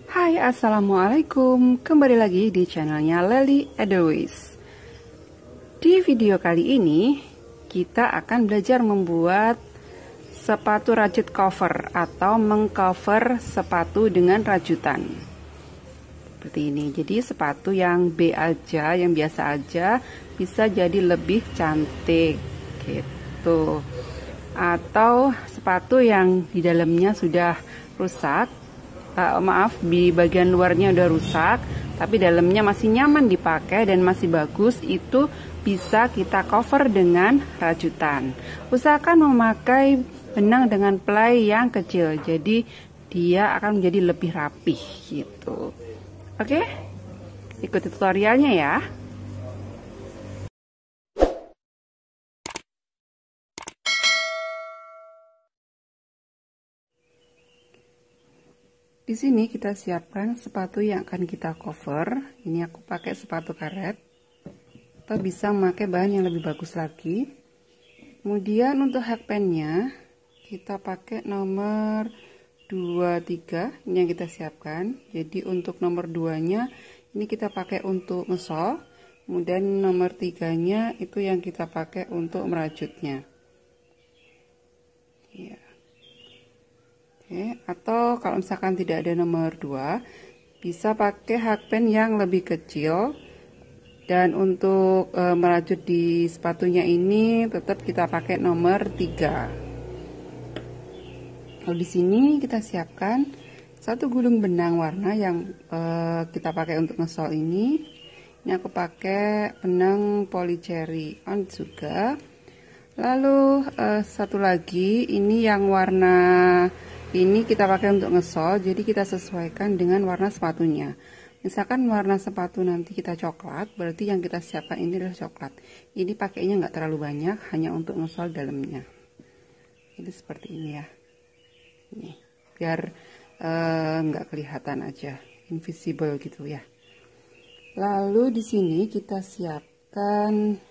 Hai, assalamualaikum. Kembali lagi di channelnya Lely Edelweiss. Di video kali ini kita akan belajar membuat sepatu rajut cover atau mengcover sepatu dengan rajutan seperti ini. Jadi sepatu yang B aja, yang biasa aja, bisa jadi lebih cantik gitu. Atau sepatu yang di dalamnya sudah rusak, di bagian luarnya udah rusak tapi dalamnya masih nyaman dipakai dan masih bagus, itu bisa kita cover dengan rajutan. Usahakan memakai benang dengan ply yang kecil, jadi dia akan menjadi lebih rapih gitu. Oke, ikuti tutorialnya ya. Di sini kita siapkan sepatu yang akan kita cover. Ini aku pakai sepatu karet. Atau bisa memakai bahan yang lebih bagus lagi. Kemudian untuk hakpennya kita pakai nomor 23. Ini yang kita siapkan. Jadi untuk nomor 2-nya ini kita pakai untuk ngesol. Kemudian nomor 3-nya itu yang kita pakai untuk merajutnya. Ya. Oke, atau kalau misalkan tidak ada nomor 2, bisa pakai hakpen yang lebih kecil. Dan untuk merajut di sepatunya ini tetap kita pakai nomor 3. Kalau di sini kita siapkan satu gulung benang warna yang kita pakai untuk ngesol ini. Ini aku pakai benang polycherry on juga. Lalu satu lagi ini yang warna ini kita pakai untuk ngesol, jadi kita sesuaikan dengan warna sepatunya. Misalkan warna sepatu nanti kita coklat, berarti yang kita siapkan ini adalah coklat. Ini pakainya nggak terlalu banyak, hanya untuk ngesol dalamnya. Jadi seperti ini ya. Ini biar nggak kelihatan aja, invisible gitu ya. Lalu di sini kita siapkan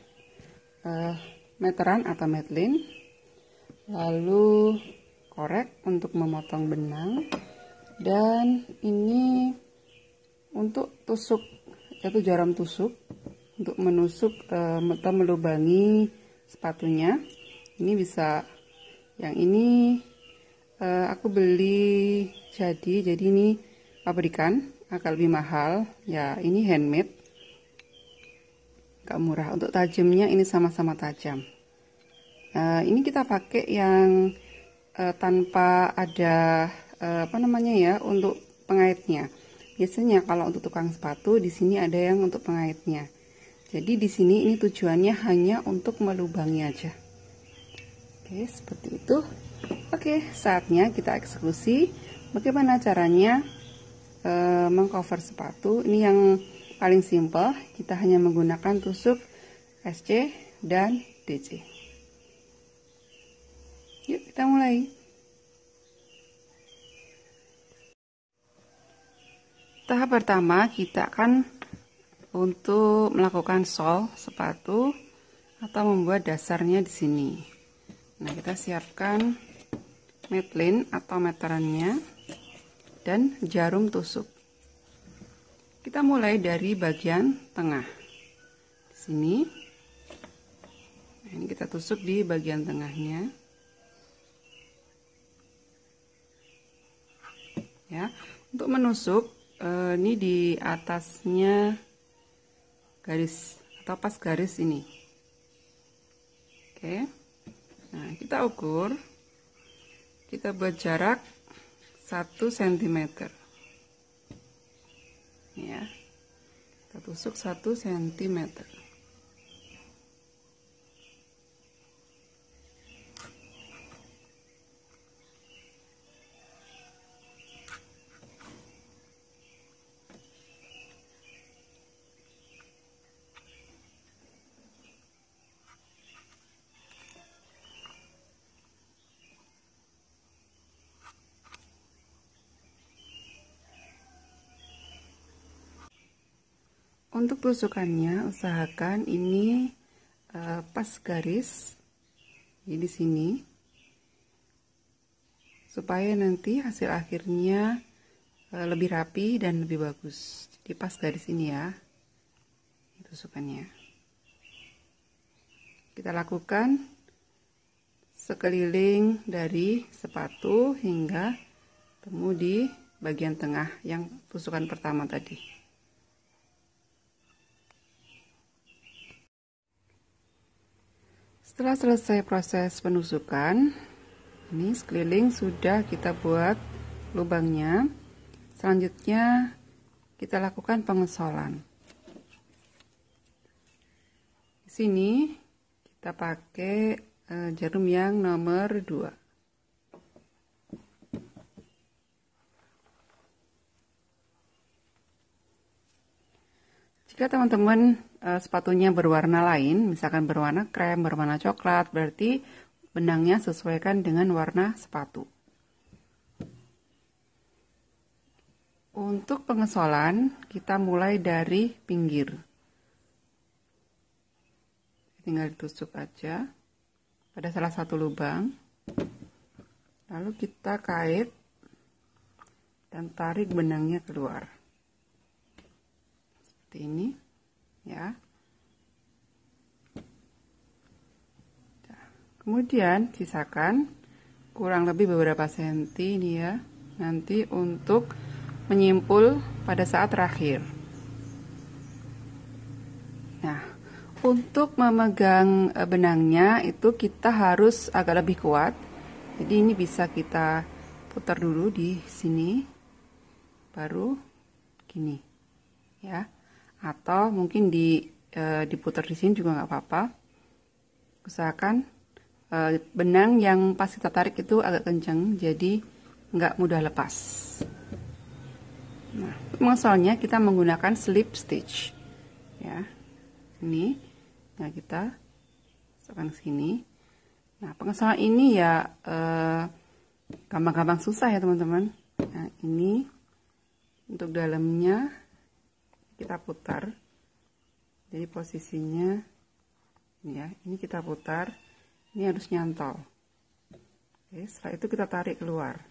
meteran atau metlin. Lalu korek untuk memotong benang, dan ini untuk tusuk, yaitu jarum tusuk untuk menusuk atau melubangi sepatunya. Ini bisa, yang ini aku beli jadi ini pabrikan, agak lebih mahal ya. Ini handmade, gak murah. Untuk tajamnya ini sama-sama tajam. Ini kita pakai yang tanpa ada untuk pengaitnya. Biasanya kalau untuk tukang sepatu di sini ada yang untuk pengaitnya. Jadi di sini ini tujuannya hanya untuk melubangi aja. Oke, seperti itu. Oke, saatnya kita eksekusi. Bagaimana caranya mengcover sepatu? Ini yang paling simple. Kita hanya menggunakan tusuk SC dan DC. Yuk kita mulai. Tahap pertama kita akan untuk melakukan sol sepatu atau membuat dasarnya di sini. Nah, kita siapkan metlin atau meterannya dan jarum tusuk. Kita mulai dari bagian tengah. Di sini. Nah, ini kita tusuk di bagian tengahnya. Ya, untuk menusuk ini di atasnya garis atau pas garis ini. Oke, nah kita ukur, kita buat jarak 1 cm ya, kita tusuk 1 cm. Untuk tusukannya usahakan ini pas garis di sini, supaya nanti hasil akhirnya lebih rapi dan lebih bagus. Jadi pas garis ini ya, tusukannya. Kita lakukan sekeliling dari sepatu hingga temu di bagian tengah yang tusukan pertama tadi. Setelah selesai proses penusukan, ini sekeliling sudah kita buat lubangnya. Selanjutnya kita lakukan pengesolan. Di sini kita pakai jarum yang nomor 2. Jika teman-teman sepatunya berwarna lain, misalkan berwarna krem, berwarna coklat, berarti benangnya sesuaikan dengan warna sepatu. Untuk pengesolan, kita mulai dari pinggir. Tinggal ditusuk aja pada salah satu lubang. Lalu kita kait dan tarik benangnya keluar. Seperti ini, ya. Kemudian sisakan kurang lebih beberapa senti ini ya, nanti untuk menyimpul pada saat terakhir. Nah, untuk memegang benangnya itu kita harus agak lebih kuat. Jadi ini bisa kita putar dulu di sini, baru gini, ya. Atau mungkin diputar di sini juga nggak apa-apa. Usahakan benang yang pas kita tarik itu agak kencang, jadi nggak mudah lepas. Nah, mengesolnya kita menggunakan slip stitch, ya. Ini, nah kita masukkan sini. Nah, pengesolan ini ya gampang-gampang susah ya teman-teman. Nah, ini untuk dalamnya kita putar. Jadi posisinya ini ya, ini kita putar. Ini harus nyantol. Oke, setelah itu kita tarik keluar.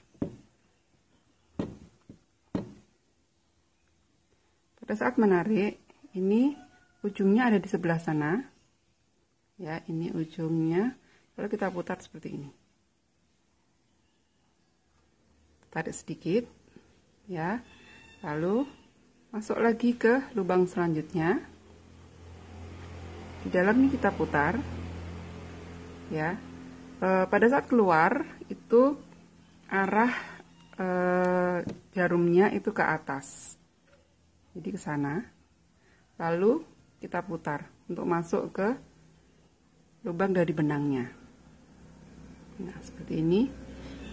Pada saat menarik, ini ujungnya ada di sebelah sana. Ya, ini ujungnya. Lalu kita putar seperti ini. Tarik sedikit, ya. Lalu masuk lagi ke lubang selanjutnya. Di dalamnya kita putar, ya. Pada saat keluar itu arah jarumnya itu ke atas. Jadi ke sana. Lalu kita putar untuk masuk ke lubang dari benangnya. Nah, seperti ini.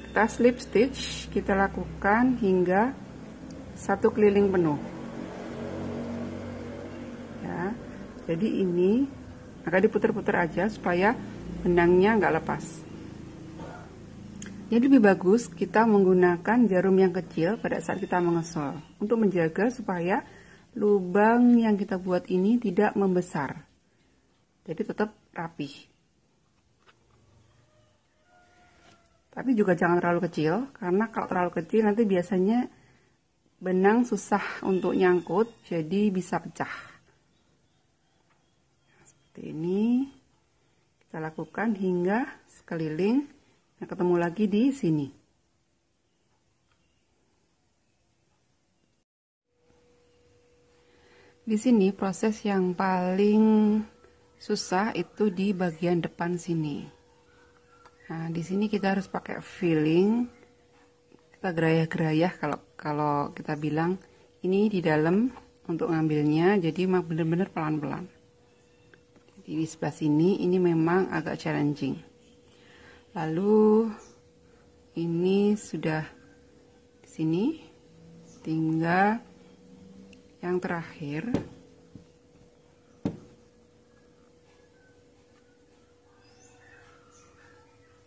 Kita slip stitch, kita lakukan hingga satu keliling penuh. Ya. Jadi ini agak diputar-putar aja supaya benangnya nggak lepas. Jadi lebih bagus kita menggunakan jarum yang kecil pada saat kita mengesol untuk menjaga supaya lubang yang kita buat ini tidak membesar. Jadi tetap rapi. Tapi juga jangan terlalu kecil, karena kalau terlalu kecil nanti biasanya benang susah untuk nyangkut, jadi bisa pecah. Nah, seperti ini kita lakukan hingga sekeliling. Nah, ketemu lagi di sini. Di sini proses yang paling susah itu di bagian depan sini. Nah, di sini kita harus pakai filling. Kita gerayah-gerayah kalau kita bilang ini di dalam untuk ngambilnya, jadi memang benar-benar pelan-pelan. Jadi di sebelah sini ini memang agak challenging. Lalu ini sudah di sini, tinggal yang terakhir.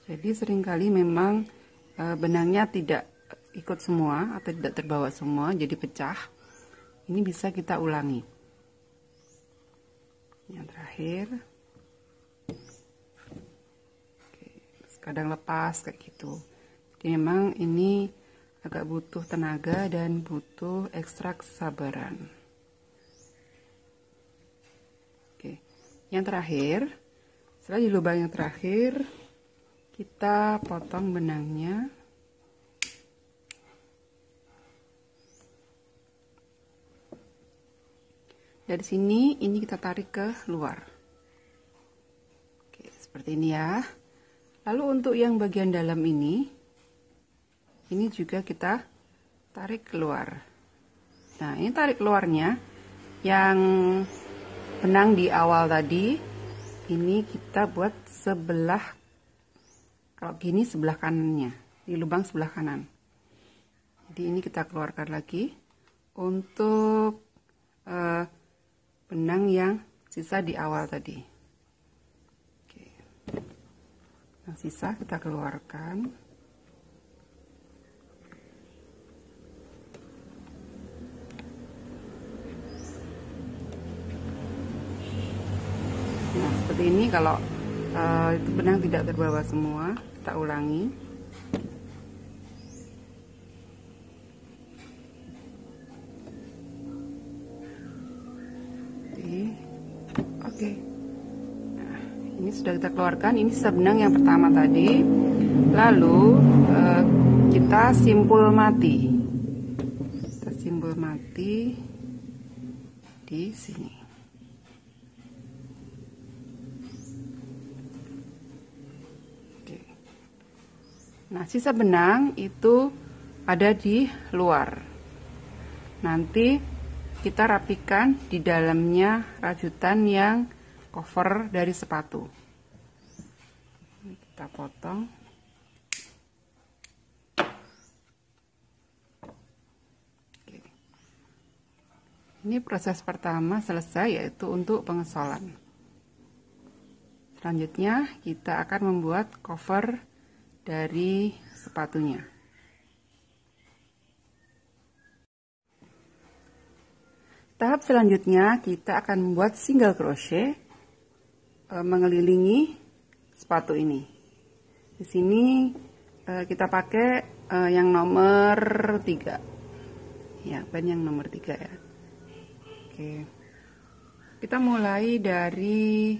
Jadi seringkali memang benangnya tidak ikut semua atau tidak terbawa semua, jadi pecah. Ini bisa kita ulangi. Yang terakhir. Oke, kadang lepas kayak gitu. Jadi memang ini agak butuh tenaga dan butuh ekstra kesabaran. Oke, yang terakhir, setelah di lubang yang terakhir, kita potong benangnya. Dari sini, ini kita tarik ke luar. Oke, seperti ini ya. Lalu untuk yang bagian dalam ini juga kita tarik keluar. Nah, ini tarik keluarnya, yang benang di awal tadi, ini kita buat sebelah, kalau gini sebelah kanannya, di lubang sebelah kanan. Jadi ini kita keluarkan lagi untuk benang yang sisa di awal tadi. Oke. Yang sisa kita keluarkan. Nah, seperti ini. Kalau itu benang tidak terbawa semua, kita ulangi. Oke. Nah, ini sudah kita keluarkan. Ini sisa benang yang pertama tadi. Lalu kita simpul mati. Kita simpul mati di sini. Oke. Nah, sisa benang itu ada di luar. Nanti kita rapikan di dalamnya rajutan yang cover dari sepatu. Kita potong. Oke. Ini proses pertama selesai, yaitu untuk pengesolan. Selanjutnya kita akan membuat cover dari sepatunya. Tahap selanjutnya kita akan membuat single crochet mengelilingi sepatu ini. Di sini kita pakai yang nomor 3. Ya, ban yang nomor 3 ya. Oke. Kita mulai dari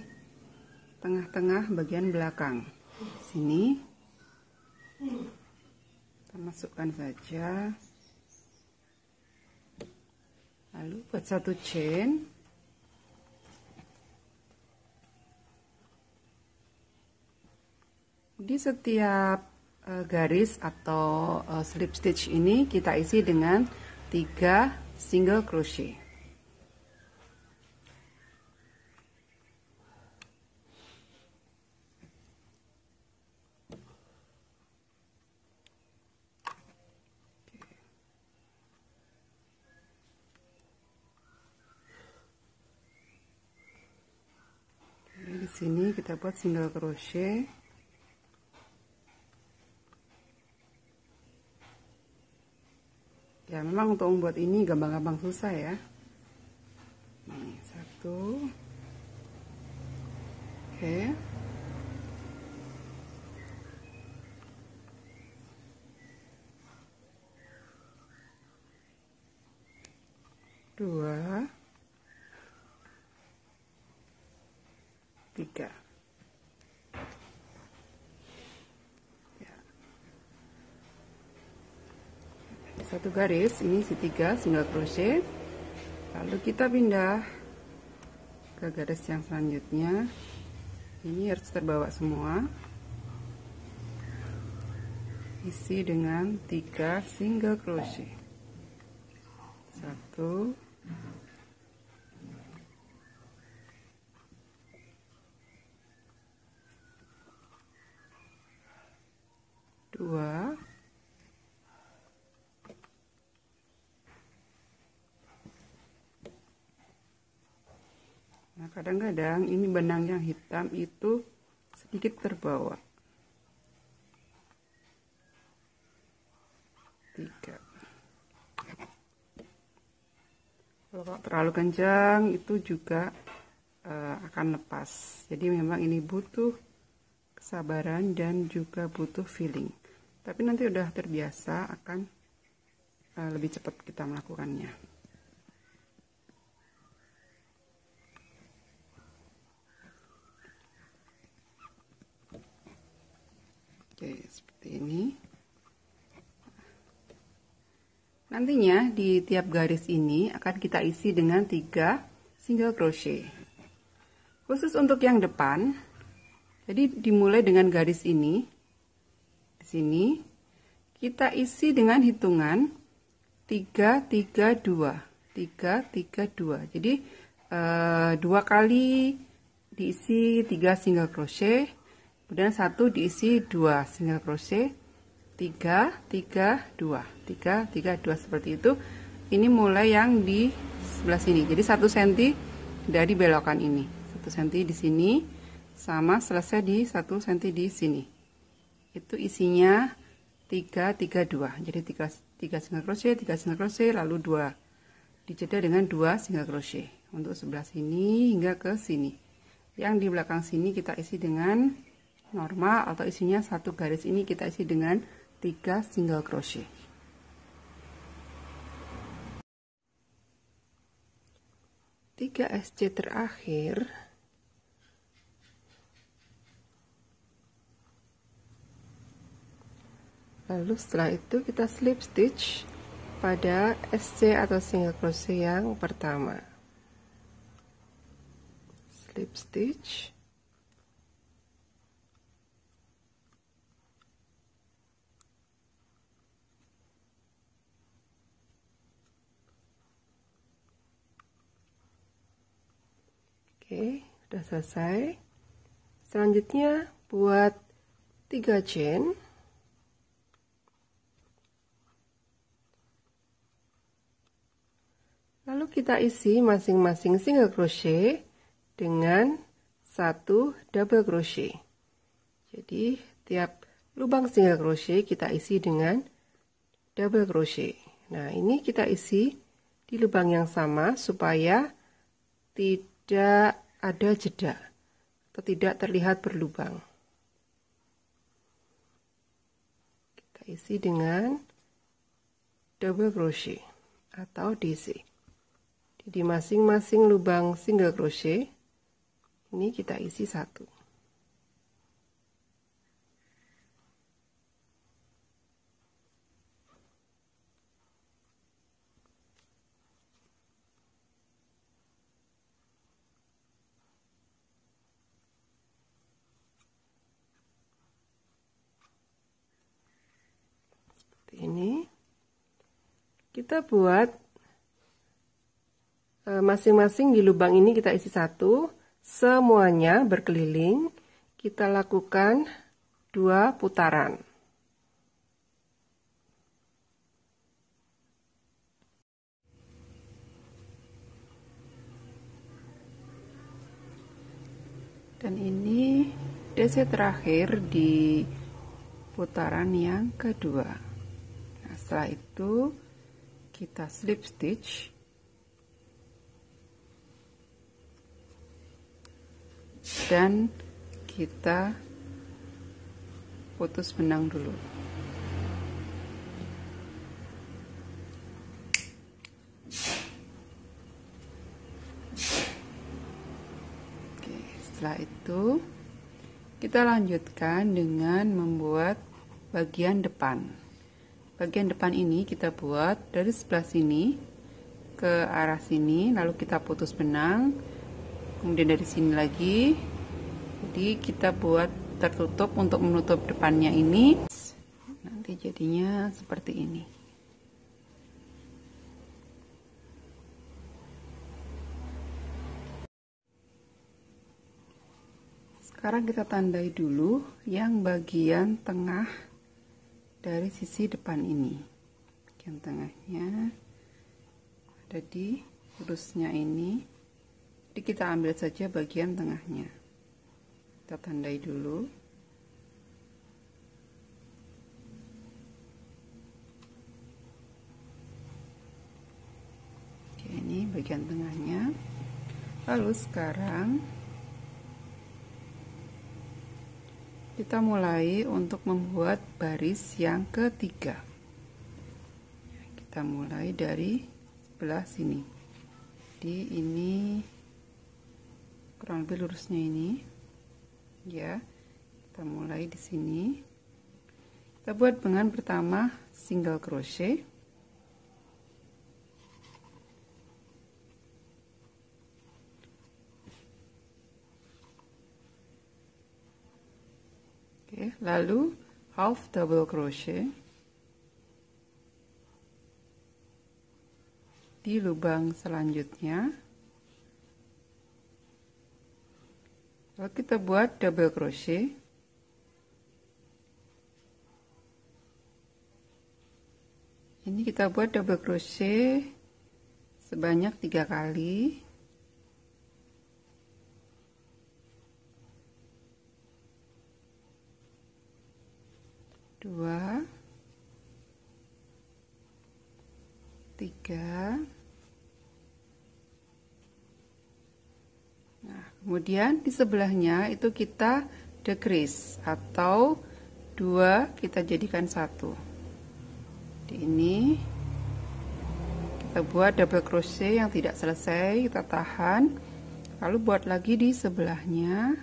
tengah-tengah bagian belakang. Sini. Kita masukkan saja. Lalu buat satu chain. Di setiap garis atau slip stitch ini kita isi dengan 3 single crochet. Di sini kita buat single crochet. Ya, memang untuk membuat ini gampang-gampang susah ya. Nih, 1. Oke. Dua. 3. Ya. Satu garis, ini isi 3 single crochet. Lalu kita pindah ke garis yang selanjutnya. Ini harus terbawa semua. Isi dengan 3 single crochet. 1, 2, 3. Nah, kadang-kadang ini benang yang hitam itu sedikit terbawa. 3. Kalau terlalu kencang itu juga akan lepas. Jadi memang ini butuh kesabaran dan juga butuh feeling. Tapi nanti udah terbiasa akan lebih cepat kita melakukannya. Oke, seperti ini. Nantinya di tiap garis ini akan kita isi dengan 3 single crochet. Khusus untuk yang depan, jadi dimulai dengan garis ini. Di sini kita isi dengan hitungan 3 3 2 3 3 2. Jadi 2 kali diisi 3 single crochet, kemudian 1 diisi 2 single crochet, 3 3 2 3 3 2 seperti itu. Ini mulai yang di sebelah sini. Jadi 1 cm dari belokan ini. 1 cm di sini sama selesai di 1 cm di sini. Itu isinya 3 3 2. Jadi 3 single crochet, 3 single crochet, lalu 2 dijeda dengan 2 single crochet untuk sebelah sini hingga ke sini. Yang di belakang sini kita isi dengan normal, atau isinya 1 garis ini kita isi dengan 3 single crochet. Tiga SC terakhir lalu setelah itu kita slip stitch pada SC atau single crochet yang pertama. Slip stitch, oke, udah selesai. Selanjutnya buat 3 chain. Lalu kita isi masing-masing single crochet dengan 1 double crochet. Jadi tiap lubang single crochet kita isi dengan double crochet. Nah, ini kita isi di lubang yang sama supaya tidak ada jeda atau tidak terlihat berlubang. Kita isi dengan double crochet atau DC. Di masing-masing lubang single crochet ini kita isi 1. Ini kita buat masing-masing di lubang ini kita isi 1, semuanya berkeliling. Kita lakukan 2 putaran. Dan ini DC terakhir di putaran yang kedua. Nah, setelah itu kita slip stitch dan kita putus benang dulu. Oke, setelah itu kita lanjutkan dengan membuat bagian depan. Bagian depan ini kita buat dari sebelah sini ke arah sini, lalu kita putus benang, kemudian dari sini lagi. Jadi kita buat tertutup untuk menutup depannya ini. Nanti jadinya seperti ini. Sekarang kita tandai dulu yang bagian tengah dari sisi depan ini. Bagian tengahnya ada di lurusnya ini. Jadi kita ambil saja bagian tengahnya. Kita tandai dulu. Oke, ini bagian tengahnya. Lalu sekarang kita mulai untuk membuat baris yang ketiga. Kita kita mulai dari sebelah sini. Jadi ini kurang lebih lurusnya ini, ya. Kita mulai di sini. Kita buat benang pertama single crochet. Oke, lalu half double crochet di lubang selanjutnya. Lalu kita buat double crochet. Ini kita buat double crochet sebanyak 3 kali. Dua, tiga. Nah, kemudian di sebelahnya itu kita decrease atau 2 kita jadikan 1. Di ini kita buat double crochet yang tidak selesai, kita tahan, lalu buat lagi di sebelahnya.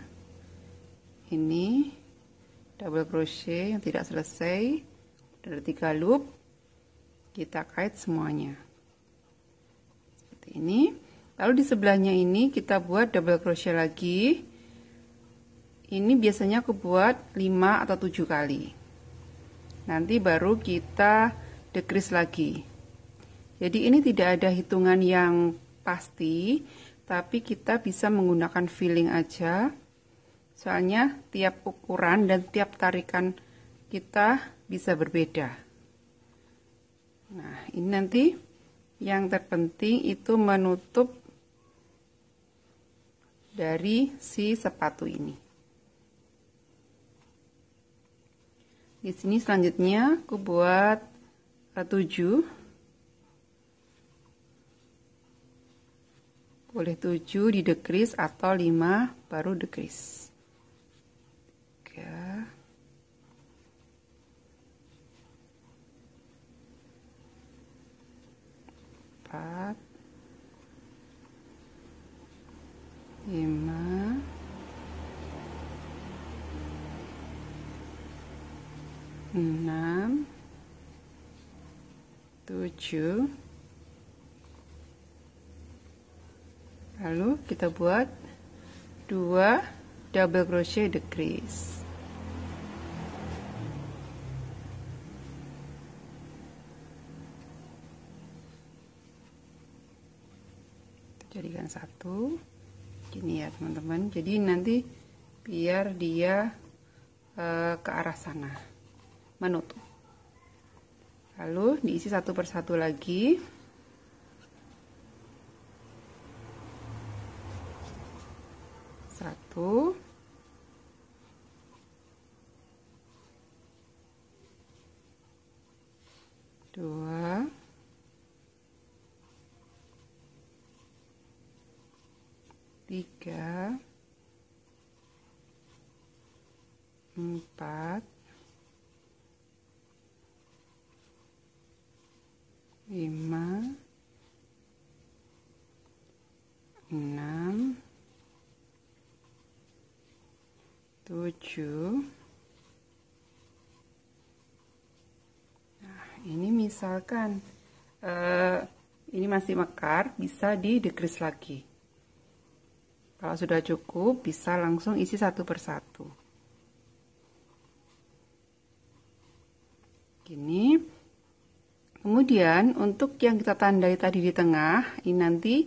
Ini double crochet yang tidak selesai, ada 3 loop, kita kait semuanya seperti ini. Lalu di sebelahnya ini kita buat double crochet lagi. Ini biasanya aku buat 5 atau 7 kali, nanti baru kita decrease lagi. Jadi ini tidak ada hitungan yang pasti, tapi kita bisa menggunakan feeling aja. Soalnya tiap ukuran dan tiap tarikan kita bisa berbeda. Nah, ini nanti yang terpenting itu menutup dari si sepatu ini. Di sini selanjutnya aku buat 7. Boleh 7 di decrease atau 5 baru decrease. 3, 4, 5, 6, 7. Lalu kita buat 2 double crochet decrease. Jadikan 1 gini ya teman-teman. Jadi nanti biar dia ke arah sana menutup. Lalu diisi satu persatu lagi. Satu, dua, tiga, 4, 5, 6, 7. Nah, ini misalkan ini masih mekar, bisa di decrease lagi. Kalau sudah cukup, bisa langsung isi satu persatu. Gini. Kemudian untuk yang kita tandai tadi di tengah, ini nanti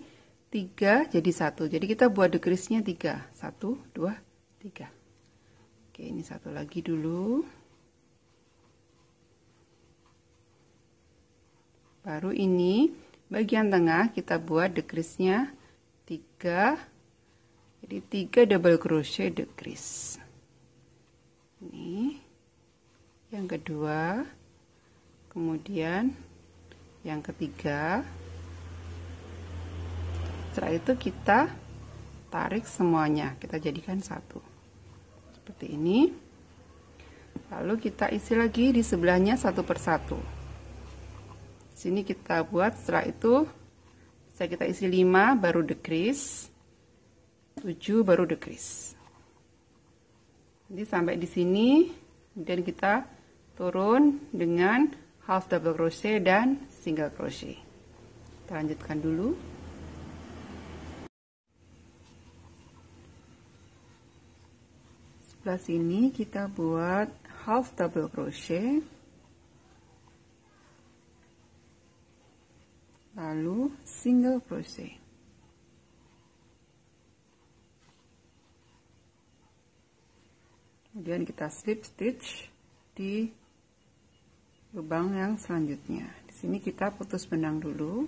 3 jadi 1. Jadi kita buat decrease-nya 3. 1, 2, 3. Oke, ini satu lagi dulu. Baru ini bagian tengah kita buat decrease-nya 3. Jadi 3 double crochet decrease. Ini yang kedua. Kemudian yang ketiga. Setelah itu kita tarik semuanya, kita jadikan satu seperti ini. Lalu kita isi lagi di sebelahnya satu persatu. Sini kita buat, setelah itu bisa kita isi 5 baru decrease, 7 baru decrease. Jadi sampai di sini, kemudian kita turun dengan half double crochet dan single crochet. Kita lanjutkan dulu. Sebelah sini kita buat half double crochet, lalu single crochet. Kemudian kita slip stitch di lubang yang selanjutnya. Di sini kita putus benang dulu.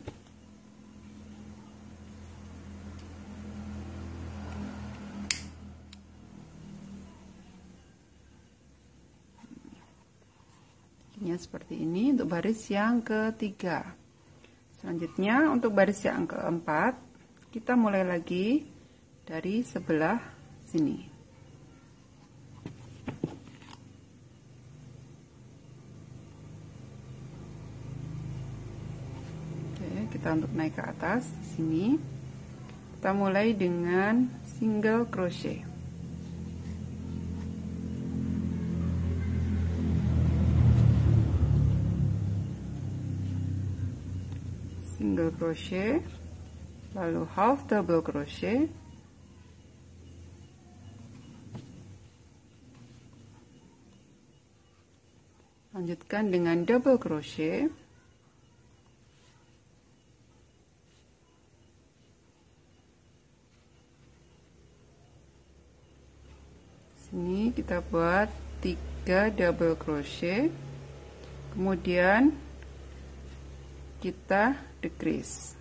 Ini seperti ini untuk baris yang ketiga. Selanjutnya untuk baris yang keempat, kita mulai lagi dari sebelah sini. Oke, kita untuk naik ke atas di sini. Kita mulai dengan single crochet. Single crochet, lalu half double crochet, lanjutkan dengan double crochet, sini kita buat 3 double crochet, kemudian kita decrease.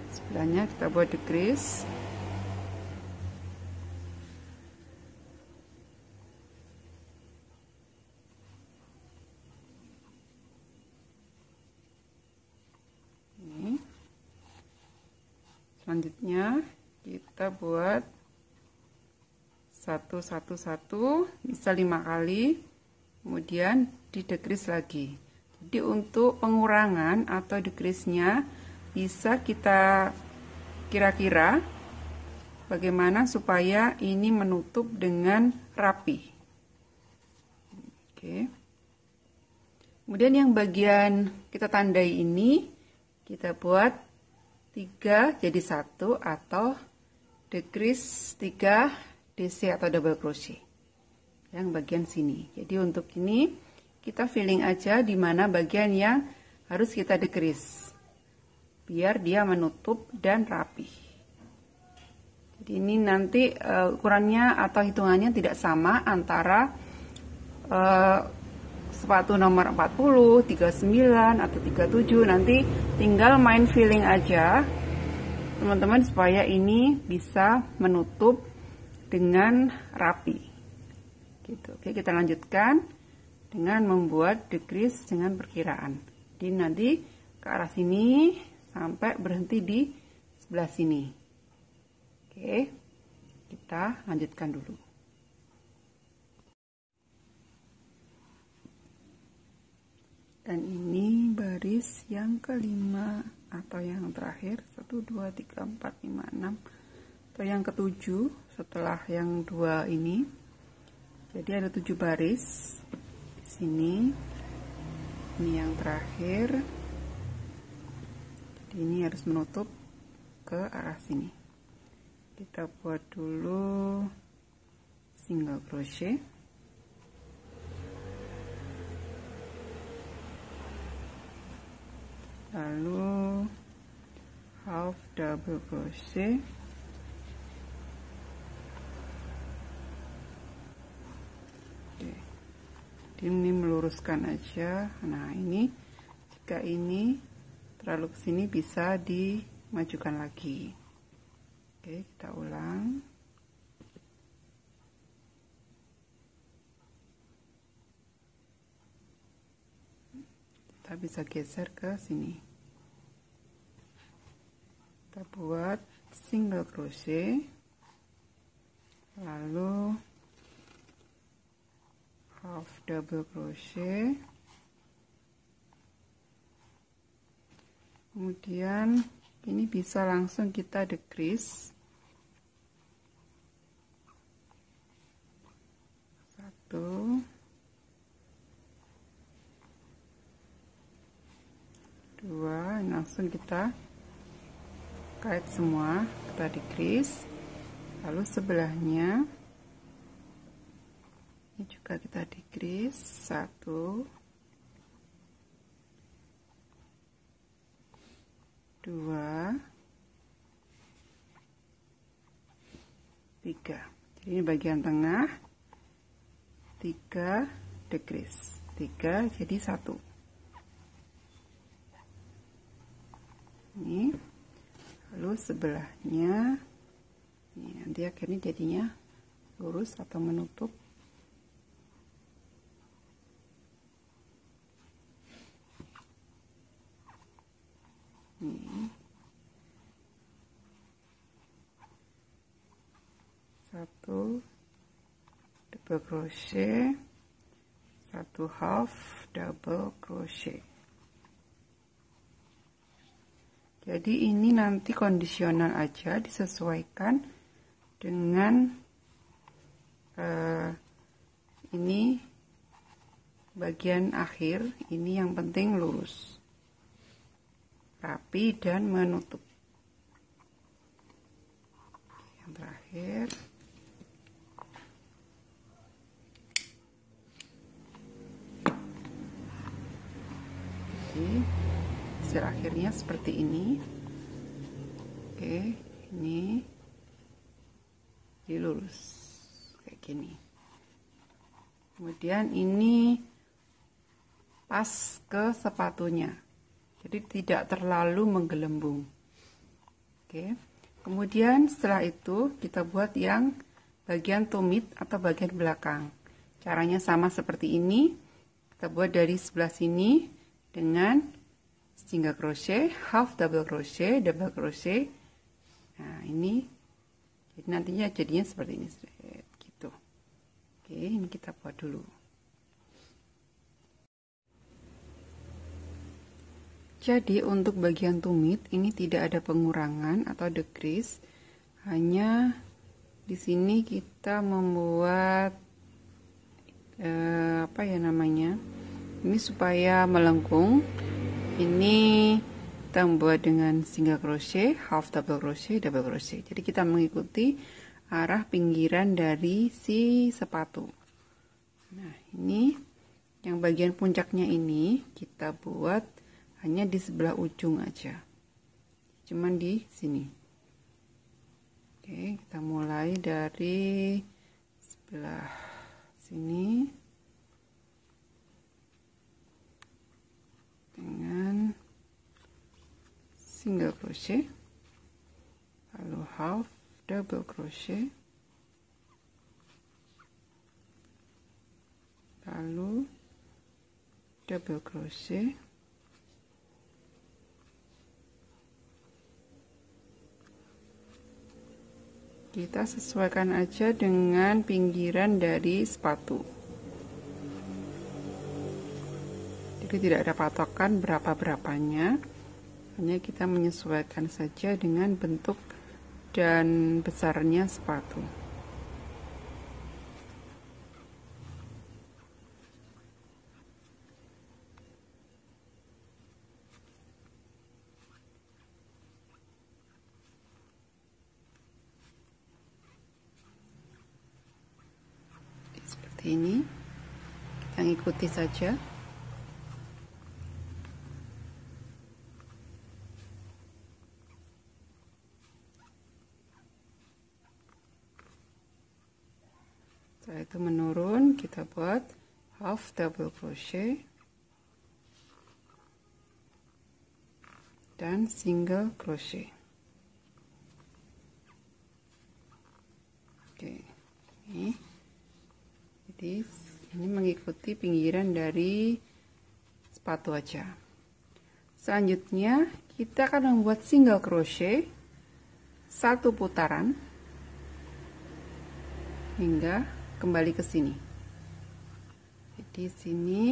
Sebelahnya kita buat decrease. Ini. Selanjutnya kita buat 1 1 1, bisa 5 kali, kemudian di decrease lagi. Jadi untuk pengurangan atau decrease-nya bisa kita kira-kira bagaimana supaya ini menutup dengan rapi. Oke. Kemudian yang bagian kita tandai ini kita buat 3 jadi 1 atau decrease 3 DC atau double crochet yang bagian sini. Jadi untuk ini kita feeling aja di mana bagian yang harus kita decrease biar dia menutup dan rapi. Jadi ini nanti ukurannya atau hitungannya tidak sama antara sepatu nomor 40, 39 atau 37. Nanti tinggal main feeling aja teman-teman supaya ini bisa menutup dengan rapi gitu. Oke, kita lanjutkan dengan membuat decrease dengan perkiraan. Jadi nanti ke arah sini sampai berhenti di sebelah sini. Oke, kita lanjutkan dulu. Dan ini baris yang kelima atau yang terakhir, 1 2 3 4 5 6 atau yang ketujuh setelah yang 2 ini. Jadi ada 7 baris di sini. Ini yang terakhir. Jadi ini harus menutup ke arah sini. Kita buat dulu single crochet. Lalu half double crochet. Ini meluruskan aja. Nah ini jika ini terlalu ke sini bisa dimajukan lagi. Oke, kita ulang. Kita bisa geser ke sini. Kita buat single crochet, lalu half double crochet, kemudian ini bisa langsung kita decrease, 1, 2, langsung kita kait semua, kita decrease, lalu sebelahnya ini juga kita decrease, 1, 2, 3. Jadi ini bagian tengah, 3 decrease, 3 jadi 1. Ini lalu sebelahnya ini nanti akhirnya jadinya lurus atau menutup. Ini 1 double crochet, 1 half double crochet. Jadi ini nanti kondisional aja, disesuaikan dengan ini bagian akhir, ini yang penting lurus, rapi dan menutup. Yang terakhir jadi hasil akhirnya seperti ini. Oke, ini dilurus kayak gini. Kemudian ini pas ke sepatunya, jadi tidak terlalu menggelembung. Oke, kemudian setelah itu kita buat yang bagian tumit atau bagian belakang. Caranya sama seperti ini, kita buat dari sebelah sini dengan single crochet, half double crochet, double crochet. Nah ini jadi nantinya jadinya seperti ini gitu. Oke, ini kita buat dulu. Jadi untuk bagian tumit ini tidak ada pengurangan atau decrease, hanya di sini kita membuat apa ya namanya, ini supaya melengkung. Ini kita membuat dengan single crochet, half double crochet, double crochet. Jadi kita mengikuti arah pinggiran dari si sepatu. Nah ini yang bagian puncaknya ini kita buat hanya di sebelah ujung aja, cuman di sini. Oke, kita mulai dari sebelah sini dengan single crochet, lalu half double crochet, lalu double crochet, kita sesuaikan aja dengan pinggiran dari sepatu. Jadi tidak ada patokan berapa-berapanya, hanya kita menyesuaikan saja dengan bentuk dan besarnya sepatu. Seperti ini, kita ikuti saja. Setelah itu menurun, kita buat half double crochet dan single crochet. Oke, ini jadi ini mengikuti pinggiran dari sepatu aja. Selanjutnya kita akan membuat single crochet 1 putaran, hingga kembali ke sini. Jadi sini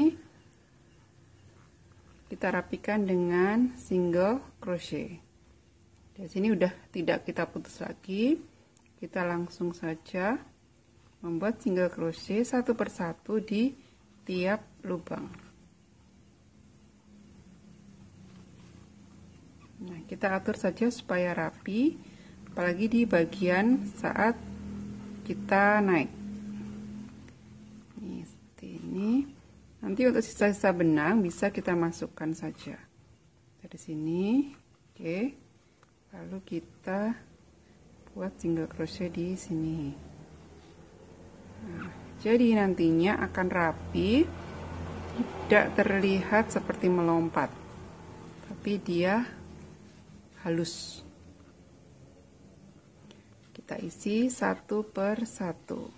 kita rapikan dengan single crochet. Di sini udah tidak kita putus lagi, kita langsung saja membuat single crochet satu persatu di tiap lubang. Nah, kita atur saja supaya rapi, apalagi di bagian saat kita naik. Ini seperti ini. Nanti untuk sisa-sisa benang bisa kita masukkan saja dari sini. Oke. Lalu kita buat single crochet di sini. Nah, jadi nantinya akan rapi, tidak terlihat seperti melompat, tapi dia halus. Kita isi satu per satu.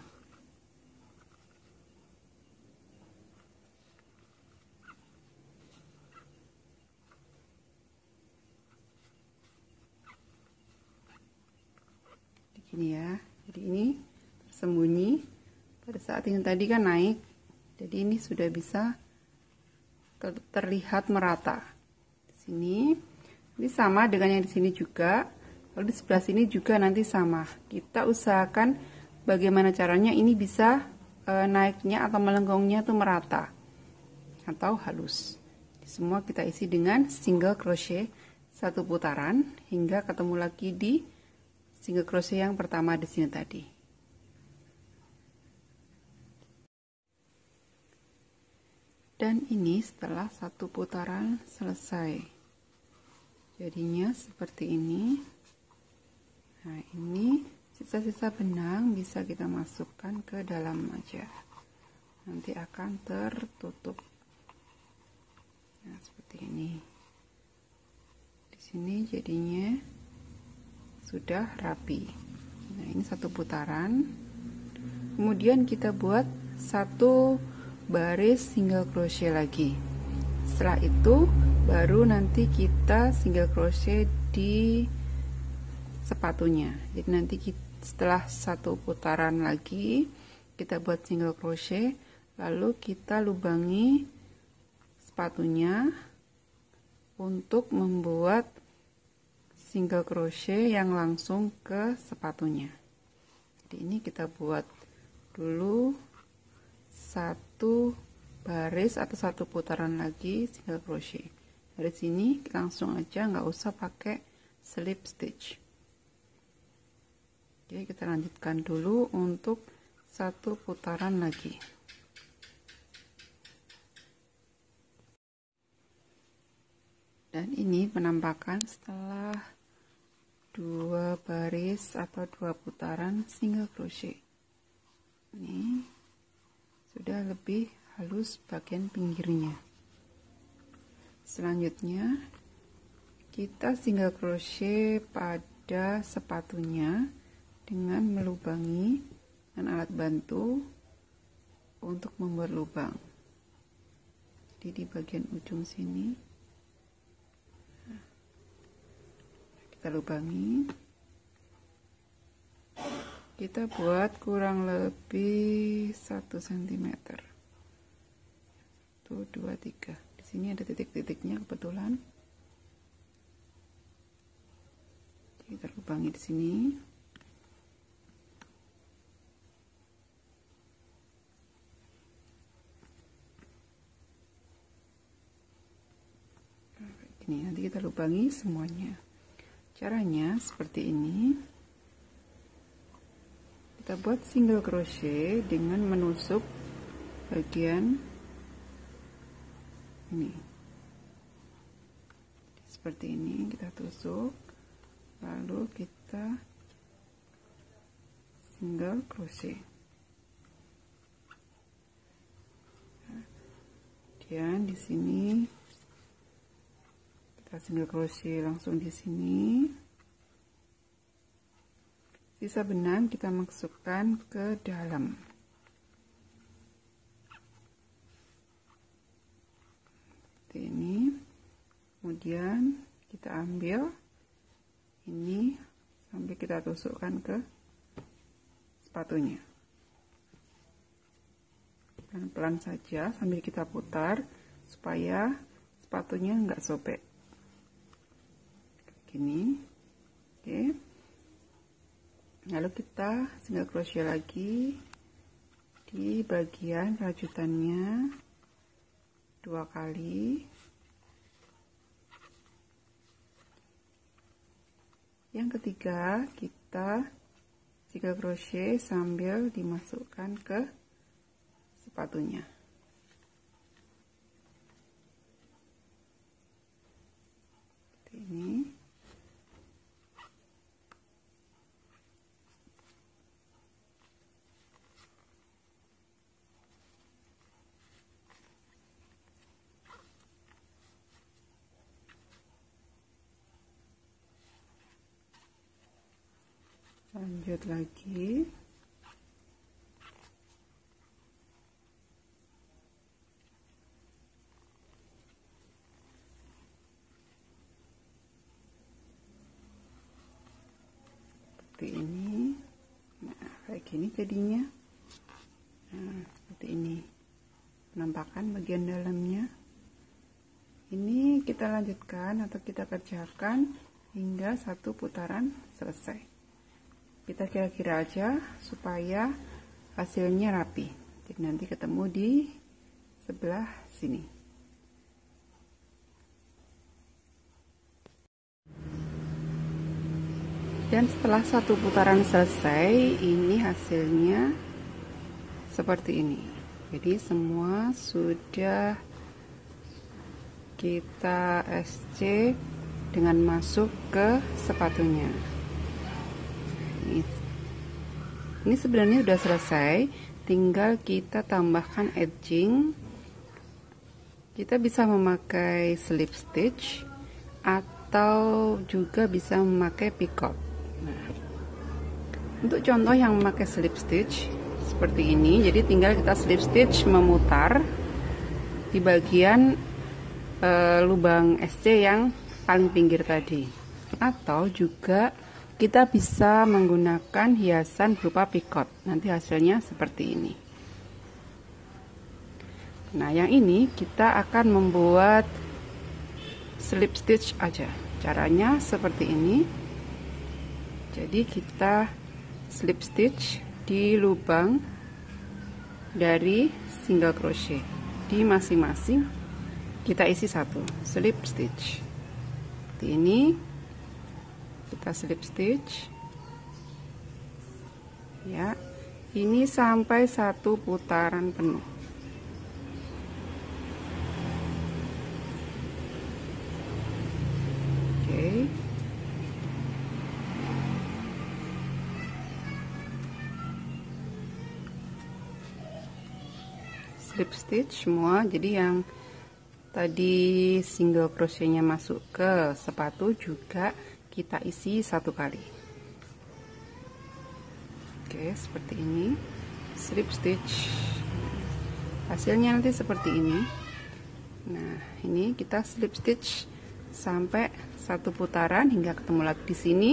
Begini ya. Jadi ini tersembunyi. Pada saat ini tadi kan naik. Jadi ini sudah bisa terlihat merata. Di sini. Ini sama dengan yang di sini juga. Lalu di sebelah sini juga nanti sama. Kita usahakan bagaimana caranya ini bisa naiknya atau melengkungnya itu merata atau halus. Semua kita isi dengan single crochet satu putaran hingga ketemu lagi di single crochet yang pertama di sini tadi. Dan ini setelah satu putaran selesai. Jadinya seperti ini. Nah, ini sisa-sisa benang bisa kita masukkan ke dalam aja. Nanti akan tertutup. Nah, seperti ini. Di sini jadinya sudah rapi. Nah, ini satu putaran. Kemudian kita buat satu baris single crochet lagi. Setelah itu baru nanti kita single crochet di sepatunya. Jadi nanti setelah satu putaran lagi kita buat single crochet, lalu kita lubangi sepatunya untuk membuat single crochet yang langsung ke sepatunya. Jadi ini kita buat dulu satu baris atau satu putaran lagi single crochet. Dari sini kita langsung aja, nggak usah pakai slip stitch. Oke, kita lanjutkan dulu untuk satu putaran lagi. Dan ini penampakan setelah dua baris atau dua putaran single crochet. Ini sudah lebih halus bagian pinggirnya. Selanjutnya kita single crochet pada sepatunya dengan melubangi dengan alat bantu untuk membuat lubang. Jadi di bagian ujung sini kita lubangi. Kita buat kurang lebih 1 cm. 1, 2, 3. Di sini ada titik-titiknya kebetulan. Kita lubangi di sini. Ini nanti kita lubangi semuanya. Caranya seperti ini. Kita buat single crochet dengan menusuk bagian ini. Seperti ini kita tusuk, lalu kita single crochet. Kemudian di sini kita single crochet langsung di sini. Sisa benang kita masukkan ke dalam. Seperti ini. Kemudian kita ambil ini sampai kita tusukkan ke sepatunya. pelan-pelan saja sambil kita putar supaya sepatunya nggak sobek. Gini, oke. Lalu kita single crochet lagi di bagian rajutannya 2 kali. Yang ketiga, kita single crochet sambil dimasukkan ke sepatunya. Seperti ini. Lanjut lagi. Seperti ini. Nah, kayak gini jadinya. Nah, seperti ini penampakan bagian dalamnya. Ini kita lanjutkan atau kita kerjakan hingga 1 putaran selesai. Kita kira-kira aja supaya hasilnya rapi. Jadi nanti ketemu di sebelah sini. Dan setelah 1 putaran selesai, ini hasilnya seperti ini. Jadi semua sudah kita SC dengan masuk ke sepatunya. Ini sebenarnya udah selesai, tinggal kita tambahkan edging. Kita bisa memakai slip stitch atau juga bisa memakai picot. Nah, untuk contoh yang memakai slip stitch seperti ini, jadi tinggal kita slip stitch memutar di bagian lubang SC yang paling pinggir tadi, atau juga kita bisa menggunakan hiasan berupa picot. Nanti hasilnya seperti ini. Nah, yang ini kita akan membuat slip stitch aja. Caranya seperti ini. Jadi kita slip stitch di lubang dari single crochet. Di masing-masing kita isi 1 slip stitch. Seperti ini. Kita slip stitch ya, ini sampai 1 putaran penuh. Oke. Slip stitch semua, jadi yang tadi single crochetnya masuk ke sepatu juga kita isi 1 kali. Oke, seperti ini slip stitch. Hasilnya nanti seperti ini. Nah, ini kita slip stitch sampai 1 putaran hingga ketemu lagi di sini.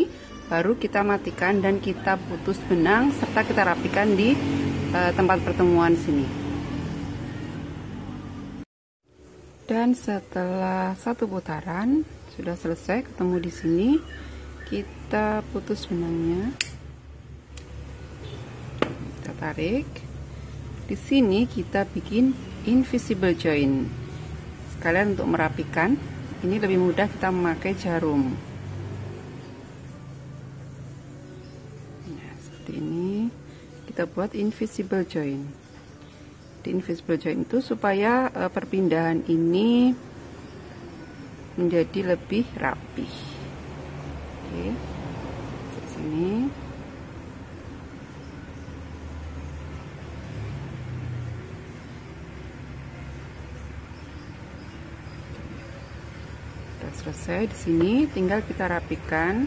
Baru kita matikan dan kita putus benang serta kita rapikan di tempat pertemuan sini. Dan setelah 1 putaran sudah selesai ketemu di sini, kita putus benangnya, kita tarik. Di sini kita bikin invisible join. Sekalian untuk merapikan, ini lebih mudah kita memakai jarum. Nah, seperti ini kita buat invisible join. Di invisible join itu supaya perpindahan ini menjadi lebih rapi. Oke, di sini sudah selesai. Di sini tinggal kita rapikan,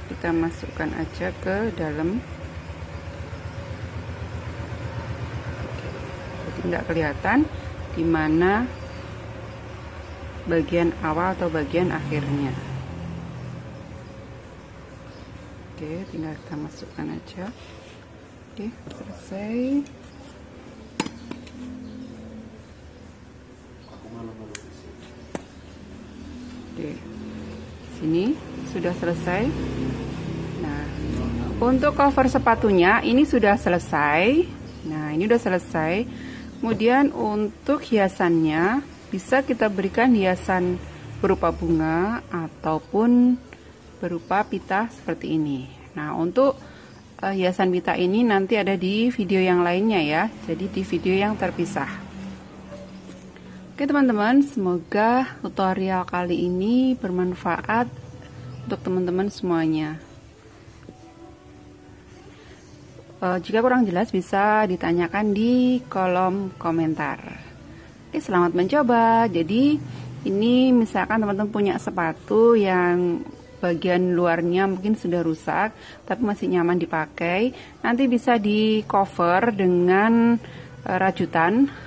kita masukkan aja ke dalam. Jadi nggak kelihatan di mana bagian awal atau bagian akhirnya. Oke, tinggal kita masukkan aja. Oke, selesai. Oke, sini sudah selesai. Nah, untuk cover sepatunya ini sudah selesai. Nah, ini udah selesai. Kemudian untuk hiasannya bisa kita berikan hiasan berupa bunga ataupun berupa pita seperti ini. Nah, untuk hiasan pita ini nanti ada di video yang lainnya ya. Jadi di video yang terpisah. Oke teman-teman, semoga tutorial kali ini bermanfaat untuk teman-teman semuanya. Jika kurang jelas bisa ditanyakan di kolom komentar. Oke, selamat mencoba. Jadi ini misalkan teman-teman punya sepatu yang bagian luarnya mungkin sudah rusak tapi masih nyaman dipakai, nanti bisa di cover dengan rajutan.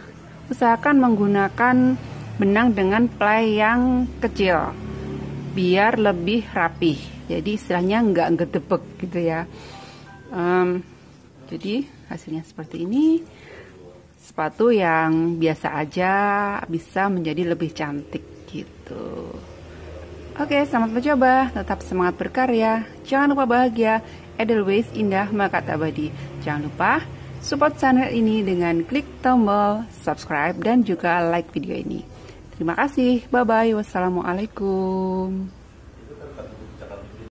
Usahakan menggunakan benang dengan play yang kecil biar lebih rapih, jadi istilahnya nggak ngedebek gitu ya. Jadi hasilnya seperti ini. Sepatu yang biasa aja bisa menjadi lebih cantik gitu. Oke, selamat mencoba, tetap semangat berkarya, jangan lupa bahagia. Edelweiss, indah melekat abadi. Jangan lupa support channel ini dengan klik tombol subscribe dan juga like video ini. Terima kasih, bye-bye, wassalamualaikum.